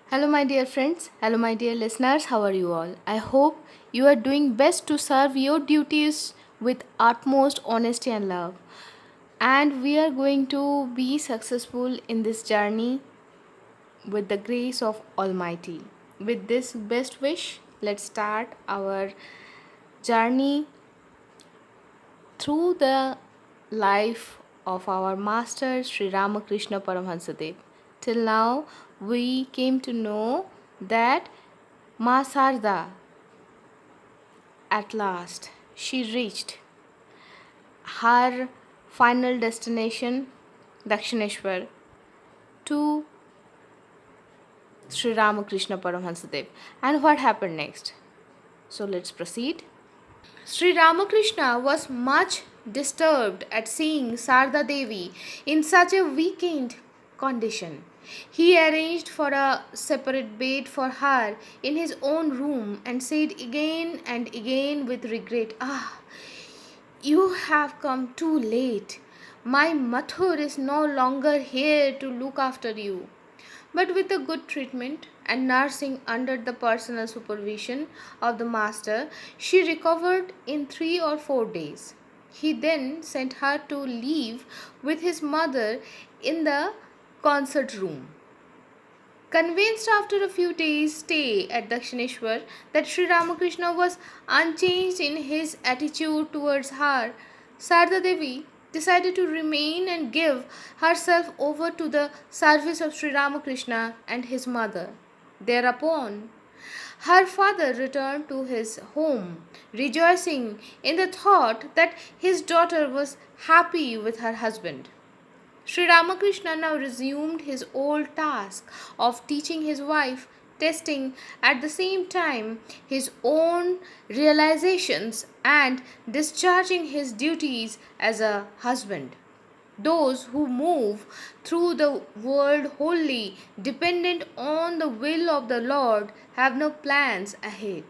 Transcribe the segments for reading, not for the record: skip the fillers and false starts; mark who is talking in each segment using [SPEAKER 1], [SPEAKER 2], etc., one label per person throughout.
[SPEAKER 1] Hello, my dear friends. Hello, my dear listeners. How are you all? I hope you are doing best to serve your duties with utmost honesty and love. And we are going to be successful in this journey with the grace of Almighty. With this best wish, let's start our journey through the life of our master Sri Ramakrishna Paramhansa. Till now, we came to know that Ma Sarda, at last, she reached her final destination, Dakshineswar, to Sri Ramakrishna Paramhansa. And what happened next? So let's proceed. Sri Ramakrishna was much disturbed at seeing Sarda Devi in such a weakened condition. He arranged for a separate bed for her in his own room and said again and again with regret, "Ah, you have come too late. My Mathur is no longer here to look after you." But with the good treatment and nursing under the personal supervision of the master, she recovered in 3 or 4 days. He then sent her to live with his mother in the concert room. Convinced after a few days' stay at Dakshineswar that Sri Ramakrishna was unchanged in his attitude towards her, Sarda Devi decided to remain and give herself over to the service of Sri Ramakrishna and his mother. Thereupon, her father returned to his home, rejoicing in the thought that his daughter was happy with her husband. Sri Ramakrishna now resumed his old task of teaching his wife, testing at the same time his own realizations and discharging his duties as a husband. Those who move through the world wholly dependent on the will of the Lord have no plans ahead.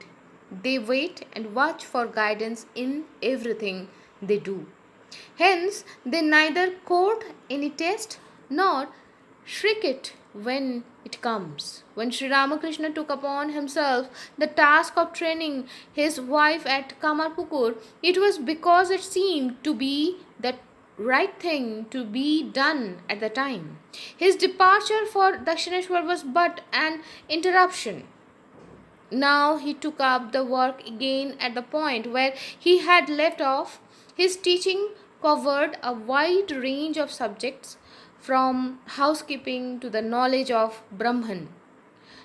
[SPEAKER 1] They wait and watch for guidance in everything they do. Hence, they neither court any test nor shriek it when it comes. When Sri Ramakrishna took upon himself the task of training his wife at Kamarpukur, it was because it seemed to be the right thing to be done at the time. His departure for Dakshineswar was but an interruption. Now he took up the work again at the point where he had left off. His teaching covered a wide range of subjects from housekeeping to the knowledge of Brahman.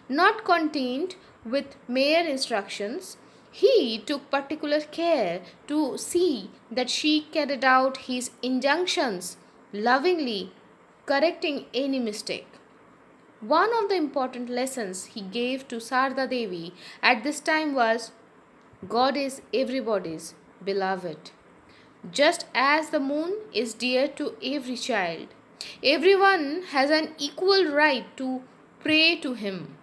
[SPEAKER 1] Not content with mere instructions, he took particular care to see that she carried out his injunctions lovingly, correcting any mistake. One of the important lessons he gave to Sarda Devi at this time was, God is everybody's beloved. Just as the moon is dear to every child, everyone has an equal right to pray to him.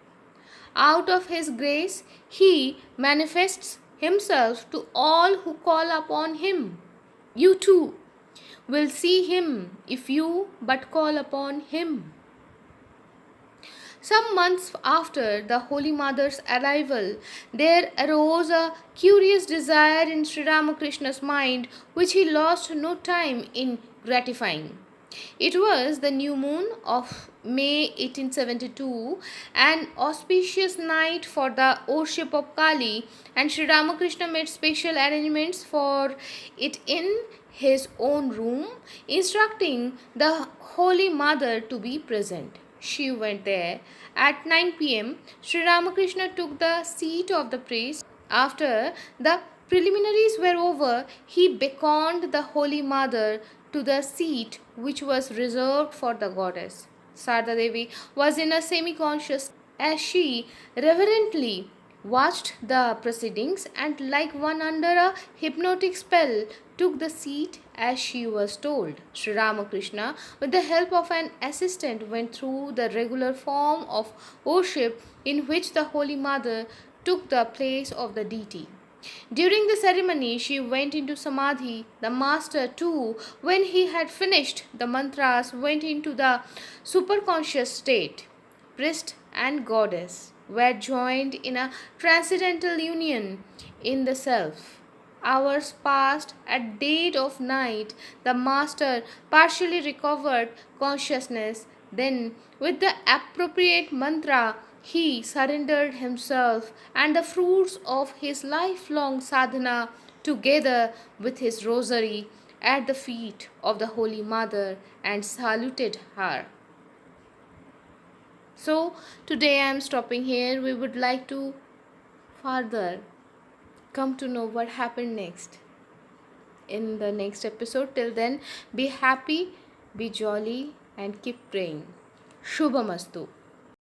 [SPEAKER 1] Out of his grace, he manifests himself to all who call upon him. You too will see him if you but call upon him. Some months after the Holy Mother's arrival, there arose a curious desire in Sri Ramakrishna's mind which he lost no time in gratifying. It was the new moon of May 1872, an auspicious night for the worship of Kali, and Sri Ramakrishna made special arrangements for it in his own room, instructing the Holy Mother to be present. She went there. At 9 p.m., Sri Ramakrishna took the seat of the priest. After the preliminaries were over, he beckoned the Holy Mother to the seat which was reserved for the goddess. Sarda Devi was in a semi-conscious as she reverently watched the proceedings and, like one under a hypnotic spell, took the seat as she was told. Sri Ramakrishna, with the help of an assistant, went through the regular form of worship in which the Holy Mother took the place of the deity. During the ceremony, she went into Samadhi. The master, too, when he had finished the mantras, went into the superconscious state. Priest and goddess were joined in a transcendental union in the self. Hours passed. At dead of night, the master partially recovered consciousness. Then, with the appropriate mantra, he surrendered himself and the fruits of his lifelong sadhana together with his rosary at the feet of the Holy Mother and saluted her. So, today I am stopping here. We would like to further come to know what happened next in the next episode. Till then, be happy, be jolly, and keep praying. Shubhamastu.